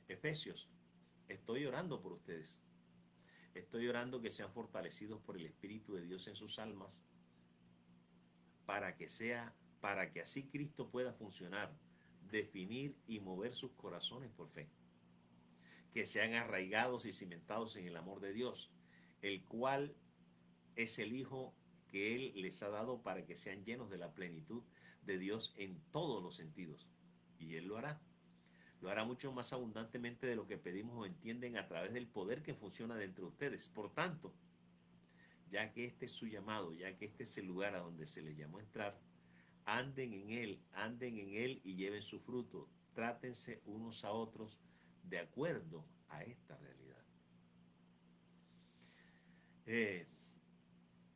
Efesios, estoy orando por ustedes. Estoy orando que sean fortalecidos por el Espíritu de Dios en sus almas para que así Cristo pueda funcionar, definir y mover sus corazones por fe. Que sean arraigados y cimentados en el amor de Dios, el cual es el Hijo que Él les ha dado para que sean llenos de la plenitud de Dios en todos los sentidos. Y Él lo hará. Lo hará mucho más abundantemente de lo que pedimos o entienden a través del poder que funciona dentro de ustedes. Por tanto, ya que este es su llamado, ya que este es el lugar a donde se les llamó a entrar, anden en él y lleven su fruto. Trátense unos a otros de acuerdo a esta realidad.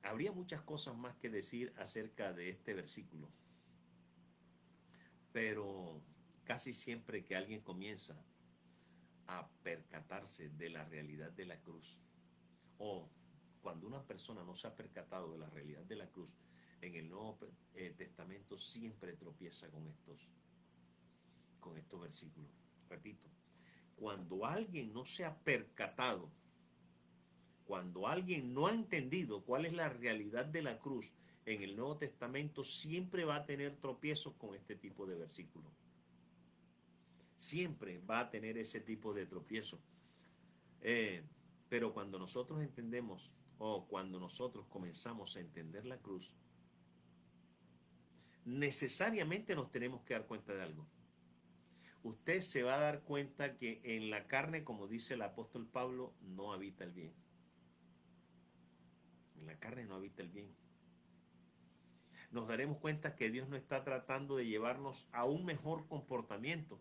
Habría muchas cosas más que decir acerca de este versículo, pero casi siempre que alguien comienza a percatarse de la realidad de la cruz, o cuando una persona no se ha percatado de la realidad de la cruz, en el Nuevo Testamento siempre tropieza con estos versículos. Repito, cuando alguien no se ha percatado, cuando alguien no ha entendido cuál es la realidad de la cruz en el Nuevo Testamento, siempre va a tener tropiezos con este tipo de versículos. Siempre va a tener ese tipo de tropiezos. Pero cuando nosotros entendemos, o cuando nosotros comenzamos a entender la cruz, necesariamente nos tenemos que dar cuenta de algo. Usted se va a dar cuenta que en la carne, como dice el apóstol Pablo, no habita el bien. En la carne no habita el bien. Nos daremos cuenta que Dios no está tratando de llevarnos a un mejor comportamiento,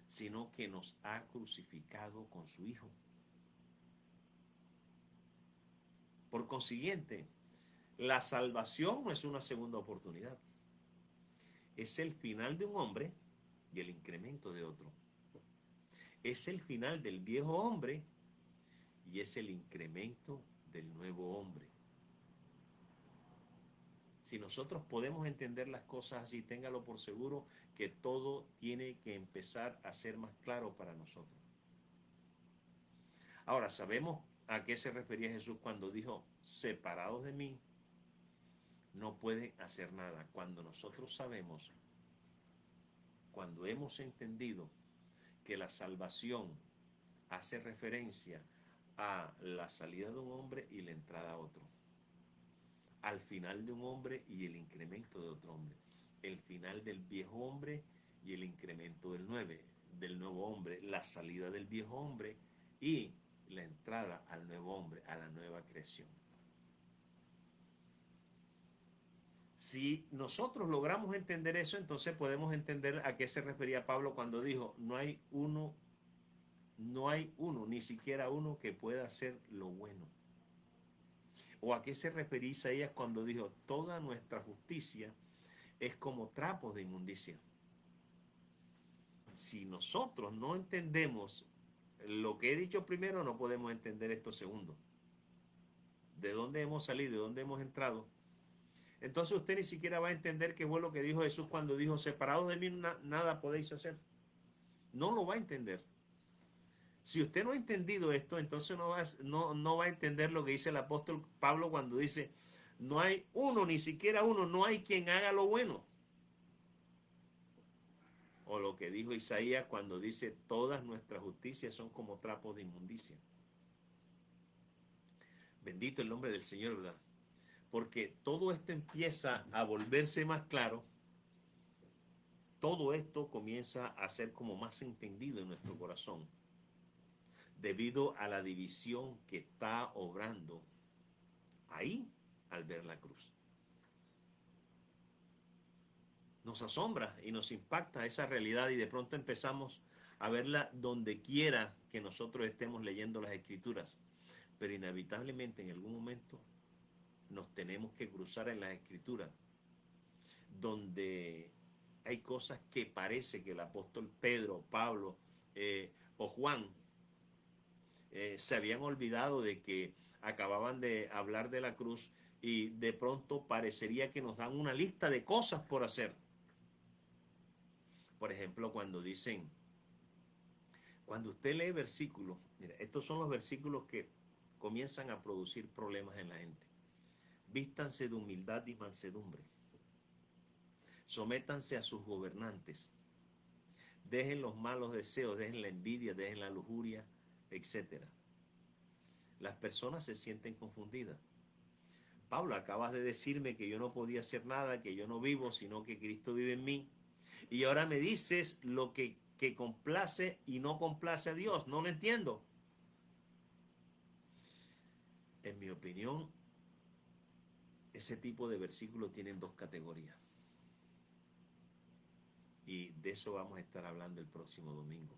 sino que nos ha crucificado con su Hijo. Por consiguiente, la salvación no es una segunda oportunidad. Es el final de un hombre y el incremento de otro. Es el final del viejo hombre y es el incremento del nuevo hombre. Si nosotros podemos entender las cosas así, téngalo por seguro que todo tiene que empezar a ser más claro para nosotros. Ahora, sabemos a qué se refería Jesús cuando dijo, separados de mí, no pueden hacer nada. Cuando nosotros sabemos, cuando hemos entendido que la salvación hace referencia a la salida de un hombre y la entrada a otro, al final de un hombre y el incremento de otro hombre, el final del viejo hombre y el incremento del nuevo hombre, la salida del viejo hombre y la entrada al nuevo hombre, a la nueva creación. Si nosotros logramos entender eso, entonces podemos entender a qué se refería Pablo cuando dijo, no hay uno, ni siquiera uno que pueda hacer lo bueno. ¿O a qué se refería Isaías cuando dijo, toda nuestra justicia es como trapos de inmundicia? Si nosotros no entendemos lo que he dicho primero, no podemos entender esto segundo. ¿De dónde hemos salido? ¿De dónde hemos entrado? Entonces usted ni siquiera va a entender qué fue lo que dijo Jesús cuando dijo, separados de mí nada podéis hacer. No lo va a entender. Si usted no ha entendido esto, entonces no va a entender lo que dice el apóstol Pablo cuando dice, no hay uno, ni siquiera uno, no hay quien haga lo bueno. O lo que dijo Isaías cuando dice, todas nuestras justicias son como trapos de inmundicia. Bendito el nombre del Señor, ¿verdad? Porque todo esto empieza a volverse más claro, todo esto comienza a ser como más entendido en nuestro corazón, debido a la división que está obrando ahí al ver la cruz. Nos asombra y nos impacta esa realidad y de pronto empezamos a verla donde quiera que nosotros estemos leyendo las Escrituras, pero inevitablemente en algún momento nos tenemos que cruzar en las Escrituras, donde hay cosas que parece que el apóstol Pedro, Pablo o Juan se habían olvidado de que acababan de hablar de la cruz y de pronto parecería que nos dan una lista de cosas por hacer. Por ejemplo, cuando dicen, cuando usted lee versículos, mira, estos son los versículos que comienzan a producir problemas en la gente. Vístanse de humildad y mansedumbre. Sométanse a sus gobernantes. Dejen los malos deseos, dejen la envidia, dejen la lujuria, etc. Las personas se sienten confundidas. Pablo, acabas de decirme que yo no podía hacer nada, que yo no vivo, sino que Cristo vive en mí. Y ahora me dices lo que complace y no complace a Dios. No lo entiendo. En mi opinión, ese tipo de versículos tienen dos categorías. Y de eso vamos a estar hablando el próximo domingo.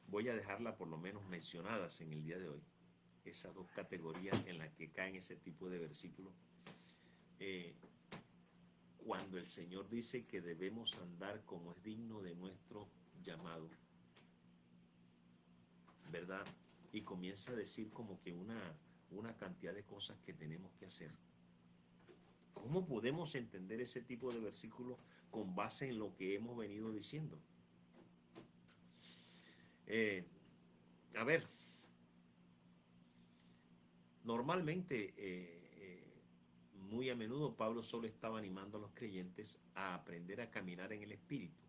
Voy a dejarla por lo menos mencionadas en el día de hoy. Esas dos categorías en las que caen ese tipo de versículos. Cuando el Señor dice que debemos andar como es digno de nuestro llamado, ¿verdad? Y comienza a decir como que una cantidad de cosas que tenemos que hacer. ¿Cómo podemos entender ese tipo de versículos con base en lo que hemos venido diciendo? A ver, normalmente, muy a menudo Pablo solo estaba animando a los creyentes a aprender a caminar en el Espíritu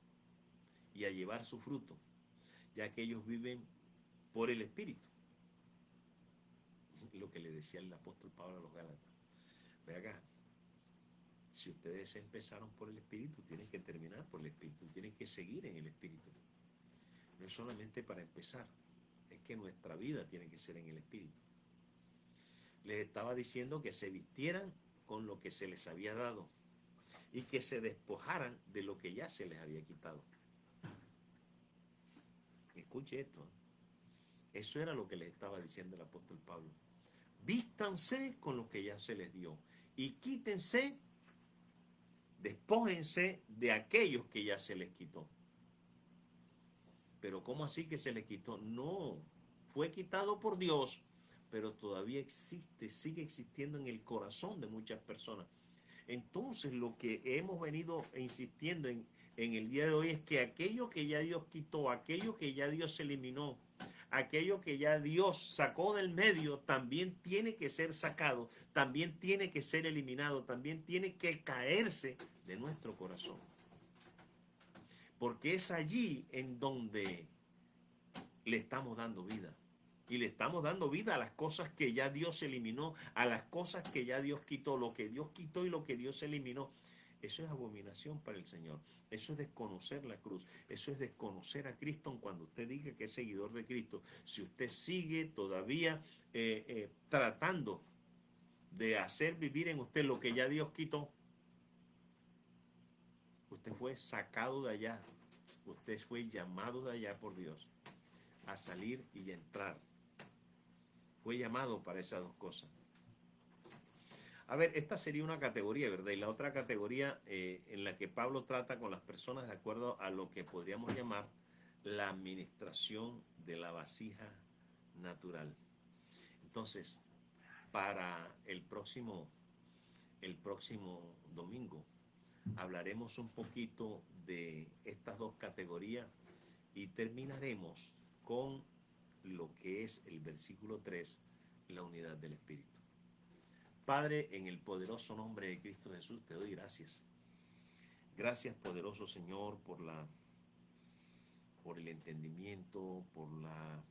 y a llevar su fruto, ya que ellos viven por el Espíritu. Lo que le decía el apóstol Pablo a los Gálatas. Ve acá, si ustedes empezaron por el Espíritu, tienen que terminar por el Espíritu, tienen que seguir en el Espíritu. No es solamente para empezar, es que nuestra vida tiene que ser en el Espíritu. Les estaba diciendo que se vistieran con lo que se les había dado y que se despojaran de lo que ya se les había quitado. Escuche esto. Eso era lo que les estaba diciendo el apóstol Pablo. Vístanse con lo que ya se les dio y quítense, despójense de aquellos que ya se les quitó. Pero ¿cómo así que se les quitó? No, fue quitado por Dios, pero todavía existe, sigue existiendo en el corazón de muchas personas. Entonces lo que hemos venido insistiendo en el día de hoy es que aquello que ya Dios quitó, aquello que ya Dios eliminó, aquello que ya Dios sacó del medio, también tiene que ser sacado, también tiene que ser eliminado, también tiene que caerse de nuestro corazón. Porque es allí en donde le estamos dando vida. Y le estamos dando vida a las cosas que ya Dios eliminó, a las cosas que ya Dios quitó, lo que Dios quitó y lo que Dios eliminó. Eso es abominación para el Señor. Eso es desconocer la cruz. Eso es desconocer a Cristo cuando usted diga que es seguidor de Cristo. Si usted sigue todavía tratando de hacer vivir en usted lo que ya Dios quitó, usted fue sacado de allá. Usted fue llamado de allá por Dios a salir y entrar. Fue llamado para esas dos cosas. A ver, esta sería una categoría, ¿verdad? Y la otra categoría en la que Pablo trata con las personas de acuerdo a lo que podríamos llamar la administración de la vasija natural. Entonces, para el próximo domingo hablaremos un poquito de estas dos categorías y terminaremos con lo que es el versículo 3, la unidad del Espíritu. Padre, en el poderoso nombre de Cristo Jesús, te doy gracias. Gracias, poderoso Señor, por el entendimiento, por la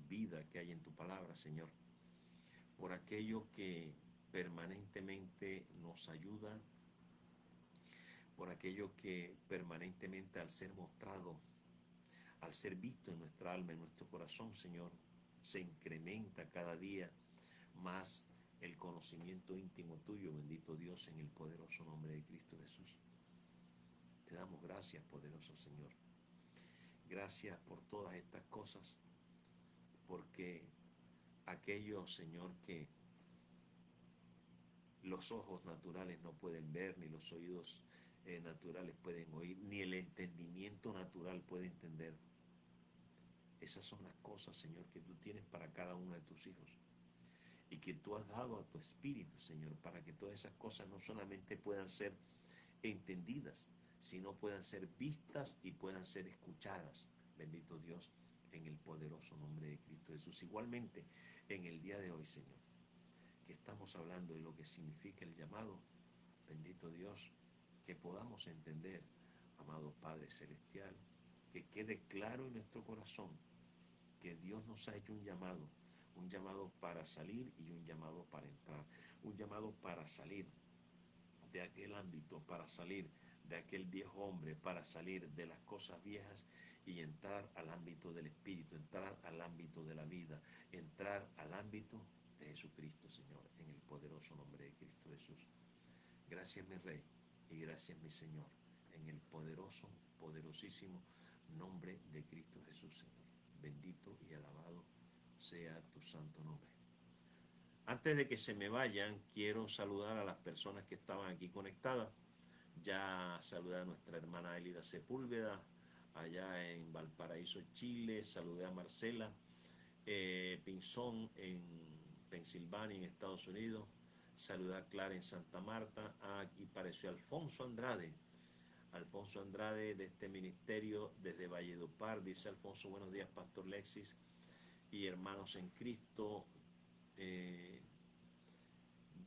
vida que hay en tu palabra, Señor. Por aquello que permanentemente nos ayuda, por aquello que permanentemente al ser mostrado, al ser visto en nuestra alma, en nuestro corazón, Señor, se incrementa cada día más el conocimiento íntimo tuyo, bendito Dios, en el poderoso nombre de Cristo Jesús. Te damos gracias, poderoso Señor. Gracias por todas estas cosas, porque aquello, Señor, que los ojos naturales no pueden ver, ni los oídos naturales pueden oír, ni el entendimiento natural puede entender. Esas son las cosas, Señor, que tú tienes para cada uno de tus hijos. Y que tú has dado a tu Espíritu, Señor, para que todas esas cosas no solamente puedan ser entendidas, sino puedan ser vistas y puedan ser escuchadas. Bendito Dios, en el poderoso nombre de Cristo Jesús. Igualmente, en el día de hoy, Señor, que estamos hablando de lo que significa el llamado, bendito Dios, que podamos entender, amado Padre Celestial, que quede claro en nuestro corazón que Dios nos ha hecho un llamado para salir y un llamado para entrar, un llamado para salir de aquel ámbito, para salir de aquel viejo hombre, para salir de las cosas viejas y entrar al ámbito del Espíritu, entrar al ámbito de la vida, entrar al ámbito de Jesucristo, Señor, en el poderoso nombre de Cristo Jesús. Gracias, mi Rey, y gracias, mi Señor, en el poderoso, poderosísimo nombre de Cristo Jesús, Señor. Bendito y alabado sea tu santo nombre. Antes de que se me vayan, quiero saludar a las personas que estaban aquí conectadas. Ya saludé a nuestra hermana Elida Sepúlveda, allá en Valparaíso, Chile. Saludé a Marcela Pinzón en Pensilvania, en Estados Unidos. Saludé a Clara en Santa Marta. Aquí apareció Alfonso Andrade. Alfonso Andrade de este ministerio desde Valledupar. Dice Alfonso: buenos días, Pastor Lexis y hermanos en Cristo.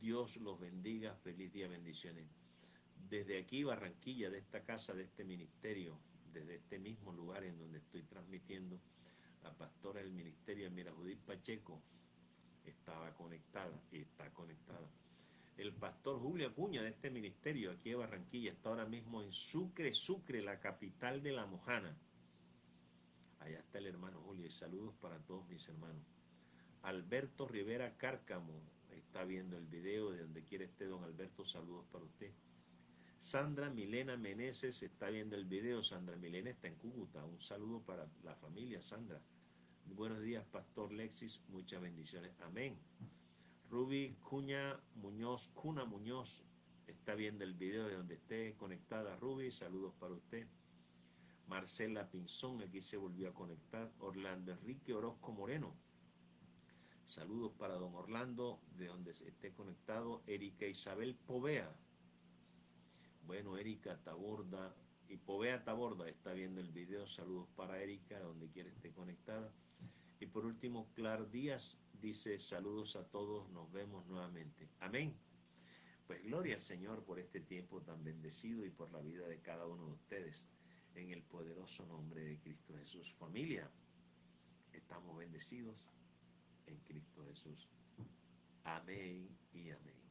Dios los bendiga. Feliz día, bendiciones. Desde aquí, Barranquilla, de esta casa, de este ministerio, desde este mismo lugar en donde estoy transmitiendo, la pastora del ministerio, Elmira Judith Pacheco, estaba conectada y está conectada. El pastor Julio Acuña de este ministerio, aquí de Barranquilla, está ahora mismo en Sucre, la capital de La Mojana. Allá está el hermano Julio, y saludos para todos mis hermanos. Alberto Rivera Cárcamo está viendo el video, de donde quiera esté don Alberto, saludos para usted. Sandra Milena Meneses está viendo el video. Sandra Milena está en Cúcuta. Un saludo para la familia Sandra. Buenos días, Pastor Lexis. Muchas bendiciones. Amén. Ruby Cuna Muñoz está viendo el video de donde esté conectada. Ruby, saludos para usted. Marcela Pinzón, aquí se volvió a conectar. Orlando Enrique Orozco Moreno, saludos para don Orlando, de donde se esté conectado. Erika Isabel Povea, bueno, Erika Taborda y Povea Taborda está viendo el video. Saludos para Erika, donde quiera esté conectada. Y por último, Clar Díaz dice, saludos a todos, nos vemos nuevamente. Amén. Pues gloria al Señor por este tiempo tan bendecido y por la vida de cada uno de ustedes. En el poderoso nombre de Cristo Jesús. Familia, estamos bendecidos en Cristo Jesús. Amén y amén.